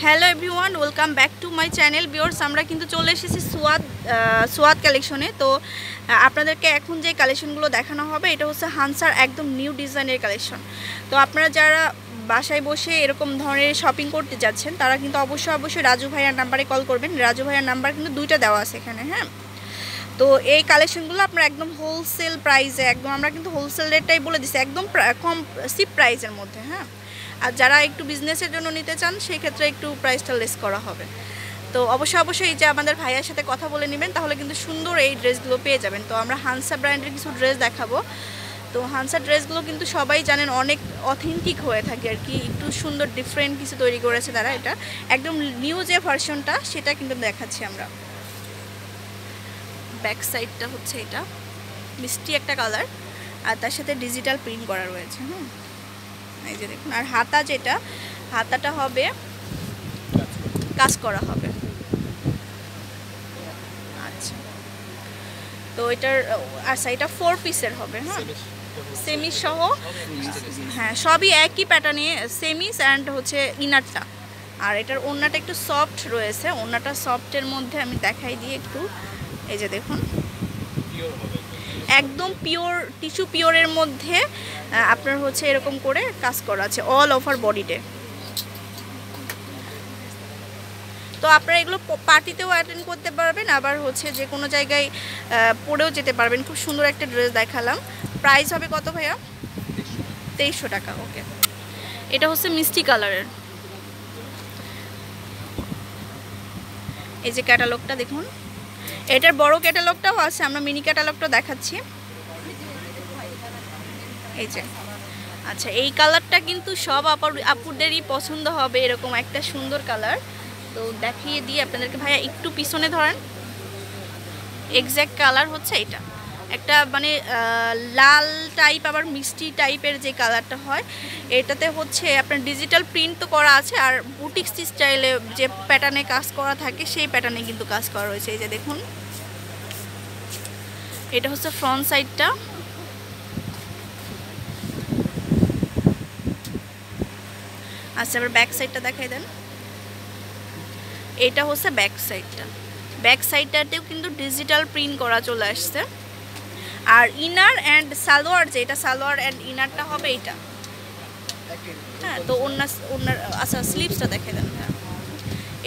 Hello everyone, welcome back to my channel. Viewers, আমরা কিন্তু চলে এসেছি সোয়াদ কালেকশনে। তো আপনাদেরকে এখন যে কালেকশনগুলো দেখানো হবে এটা হচ্ছে হানসার একদম নিউ ডিজাইনের কালেকশন। তো আপনারা যারা বাসায় বসে এরকম ধরনের শপিং করতে যাচ্ছেন তারা কিন্তু অবশ্যই রাজু ভাইয়ার নাম্বারে কল করবেন। রাজু ভাইয়ার নাম্বার কিন্তু দুইটা দেওয়া আছে এখানে। হ্যাঁ, তো এই কালেকশনগুলো আপনারা একদম হোলসেল প্রাইসে, একদম আমরা কিন্তু হোলসেল রেটটাই বলে দিচ্ছি, একদম কম চিপ প্রাইসের মধ্যে। হ্যাঁ, আর যারা একটু বিজনেসের জন্য নিতে চান সেই ক্ষেত্রে একটু প্রাইসটা লেস করা হবে। তো অবশ্যই এই যে আমাদের ভাইয়ার সাথে কথা বলে নেবেন, তাহলে কিন্তু সুন্দর এই ড্রেসগুলো পেয়ে যাবেন। তো আমরা হানসা ব্র্যান্ডের কিছু ড্রেস দেখাবো। তো হানসা ড্রেসগুলো কিন্তু সবাই জানেন অনেক অথেন্টিক হয়ে থাকে আর কি, একটু সুন্দর ডিফারেন্ট কিছু তৈরি করেছে তারা। এটা একদম নিউ যে ভার্সনটা সেটা কিন্তু দেখাচ্ছি আমরা। ব্যাক সাইডটা হচ্ছে এটা মিষ্টি একটা কালার, আর তার সাথে ডিজিটাল প্রিন্ট করা রয়েছে। হুম, এই যে দেখুন। আর হাতাটা হবে কাজ করা হবে। আচ্ছা, তো এটার আচ্ছা এটা 4 পিসের হবে। হ্যাঁ, সেমি সহ, হ্যাঁ সবই একই প্যাটার্নে, সেমিস অ্যান্ড হচ্ছে ইনারটা। আর এটার ওড়নাটা একটু সফট রয়েছে, ওড়নাটা সফটের মধ্যে আমি দেখাই দিই একটু। এই যে দেখুন, একদম পিওর টিস্যু পিওরের মধ্যে আপনার হচ্ছে এরকম করে কাজ করা আছে অল ওভার বডিতে। তো আপনারা এগুলো পার্টিতেও অ্যাটেন্ড করতে পারবেন, আবার হচ্ছে যে কোনো জায়গায় পরেও যেতে পারবেন। খুব সুন্দর একটা ড্রেস দেখালাম। প্রাইস হবে কত ভাইয়া? 2300 টাকা। ওকে, এটা হচ্ছে মিষ্টি কালারের। এই যে ক্যাটালগটা দেখুন, এটার বড় ক্যাটালগটাও আছে, আমরা মিনি ক্যাটালগটা দেখাচ্ছি। এই যে আচ্ছা, এই কালারটা কিন্তু সব আপুদেরই পছন্দ হবে, এরকম একটা সুন্দর কালার। তো দেখিয়ে দিই আপনাদেরকে। ভাইয়া একটু পিছনে ধরেন। এক্স্যাক্ট কালার হচ্ছে এটা, একটা মানে লাল টাইপ আবার মিষ্টি টাইপের যে কালারটা হয়, এটাতে হচ্ছে আপনার ডিজিটাল প্রিন্ট তো করা আছে, আর বুটিক স্টাইলে যে প্যাটার্নে কাজ করা থাকে সেই প্যাটার্নে কিন্তু কাজ করা রয়েছে। এই যে দেখুন, এটা হচ্ছে ফ্রন্ট সাইডটা। আচ্ছা, আবার ব্যাক সাইডটা দেখাই দেন। এটা হচ্ছে ব্যাক সাইডটা। ব্যাক সাইডটাতেও কিন্তু ডিজিটাল প্রিন্ট করা চলে আসছে। আর ইনার অ্যান্ড সালোয়ার, যে এটা সালোয়ার অ্যান্ড ইনারটা হবে এটা। হ্যাঁ, তো ওনার আচ্ছা স্লিভসটা দেখে দেন। হ্যাঁ,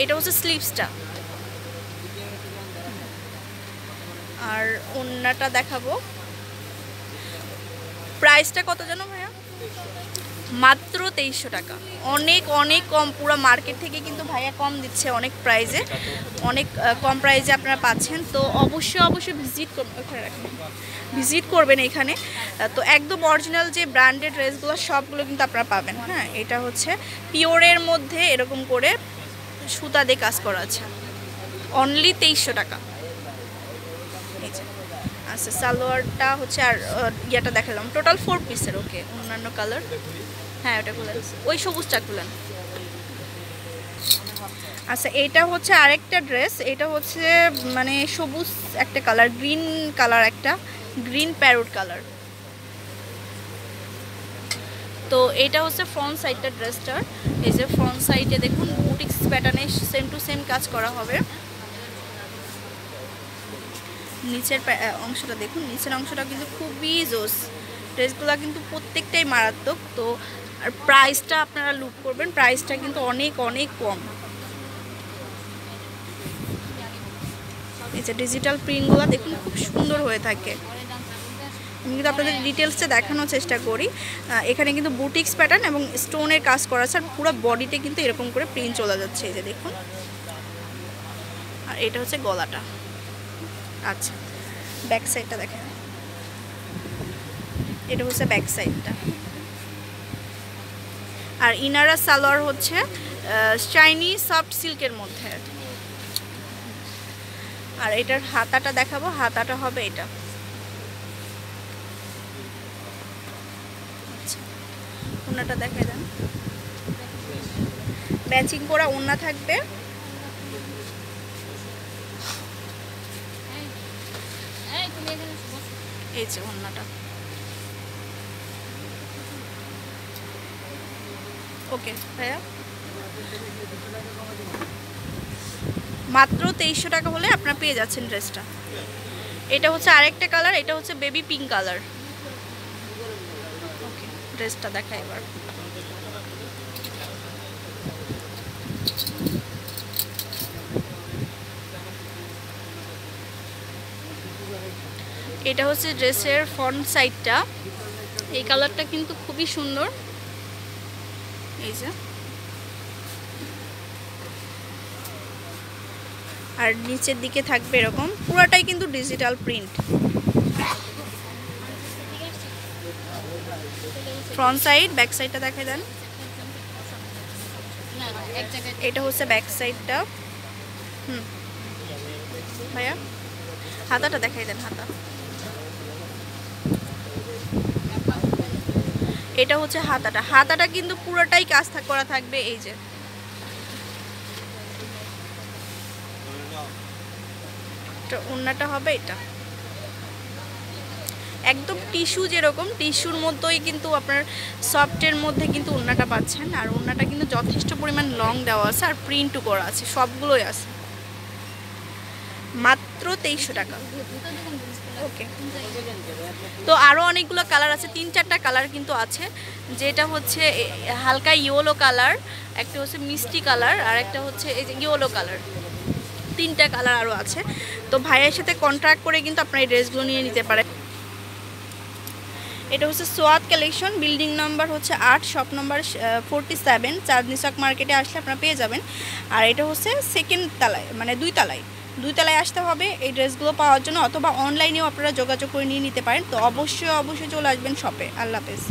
এটা হচ্ছে স্লিভসটা। আর ওন্নাটা দেখাবো। প্রাইসটা কত জানো ভাইয়া? মাত্র 2300 টাকা। অনেক অনেক কম, পুরো মার্কেট থেকে কিন্তু ভাইয়া কম দিচ্ছে অনেক প্রাইজে, অনেক কম প্রাইজে আপনারা পাচ্ছেন। তো অবশ্যই ভিজিট করবেন এখানে। তো একদম অরিজিনাল যে ব্র্যান্ডেড ড্রেসগুলো সবগুলো কিন্তু আপনারা পাবেন। হ্যাঁ, এটা হচ্ছে পিওরের মধ্যে এরকম করে সুতা দিয়ে কাজ করা আছে, অনলি 2300 টাকা। আচ্ছা, সালোয়ারটা হচ্ছে, আর ইয়েটা দেখালাম টোটাল 4 পিসের। ওকে, অন্যান্য কালার, হ্যাঁ ওটা খুলেন, ওই সবুজটা খুলেন। আচ্ছা, এটা হচ্ছে আরেকটা ড্রেস, এটা হচ্ছে মানে সবুজ একটা কালার, গ্রিন কালার, একটা গ্রিন প্যারোট কালার। তো এটা হচ্ছে ফ্রন্ট সাইডটা ড্রেসটার। এই যে ফ্রন্ট সাইডে দেখুন বুটিক্স প্যাটার্নে সেম টু সেম কাজ করা হবে। নিচের অংশটা দেখুন, নিচের অংশটা কিন্তু খুবই জোস। ড্রেসগুলো কিন্তু প্রত্যেকটাই মারাত্মক। তো আর প্রাইসটা আপনারা লুক করবেন, প্রাইসটা কিন্তু অনেক অনেক কম। এই যে ডিজিটাল প্রিন্টগুলো দেখুন খুব সুন্দর হয়ে থাকে। আমি কিন্তু আপনাদের ডিটেলসটা দেখানোর চেষ্টা করি। এখানে কিন্তু বুটিক্স প্যাটার্ন এবং স্টোনের কাজ করা আছে, আর পুরো বডিতে কিন্তু এরকম করে প্রিন্ট চলে যাচ্ছে। এই যে দেখুন, আর এটা হচ্ছে গলাটা। আচ্ছা, ব্যাক সাইডটা দেখেন, এটা হচ্ছে ব্যাক সাইডটা। আর ইনারা সালোয়ার হচ্ছে শাইনি সফট সিল্কের মধ্যে। আর এটার হাতাটা দেখাবো, হাতাটা হবে এটা। আচ্ছা, ওড়নাটা দেখাই দেন। ম্যাচিং করা ওড়না থাকবে। এই যে ওড়নাটা। ওকে ভাইয়া, মাত্র 2300 টাকা হলে আপনারা পেয়ে যাচ্ছেন ড্রেসটা। এটা হচ্ছে আরেকটা কালার, এটা হচ্ছে বেবি পিঙ্ক কালার। ওকে, ড্রেসটা দেখাই এবার। এটা হচ্ছে ড্রেসের ফ্রন্ট সাইডটা, এই কালারটা কিন্তু খুবই সুন্দর। এই যে, আর নিচের দিকে থাকবে এরকম, পুরাটাই কিন্তু digital print. Front side, back সাইডটা দেখাই দেন। এটা হচ্ছে ব্যাক সাইডটা। ভাইয়া হাতাটা দেখাই দেন। এটা হচ্ছে হাতাটা কিন্তু পুরোটাই কাজ করা থাকবে। এই যে ওড়নাটা হবে এটা একদম টিস্যু, যেরকম টিস্যুর মধ্যেই কিন্তু আপনার সফটের মধ্যে কিন্তু ওড়নাটা পাচ্ছেন। আর ওড়নাটা কিন্তু যথেষ্ট পরিমাণ লং দেওয়া আছে, আর প্রিন্টও করা আছে, সবগুলোই আছে। মাত্র 2300 টাকা। ওকে, তো আরও অনেকগুলো কালার আছে, 3-4টা কালার কিন্তু আছে, যেটা হচ্ছে হালকা ইয়েলো কালার, একটা হচ্ছে মিষ্টি কালার, আর একটা হচ্ছে এই যে ইয়েলো কালার। 3টা কালার আরও আছে। তো ভাইয়ের সাথে কন্ট্রাক্ট করে কিন্তু আপনারা এই ড্রেসগুলো নিয়ে নিতে পারেন। এটা হচ্ছে সোয়াদ কালেকশন, বিল্ডিং নাম্বার হচ্ছে 8, শপ নাম্বার 47, চাঁদনি চক মার্কেটে আসলে আপনারা পেয়ে যাবেন। আর এটা হচ্ছে সেকেন্ড তলায়, মানে 2 তলায় আসতে হবে এই ড্রেসগুলো পাওয়ার জন্য, অথবা অনলাইনেও আপনারা যোগাযোগ করে নিয়ে নিতে পারেন। তো অবশ্যই চলে আসবেন শপে। আল্লাহ হাফেজ।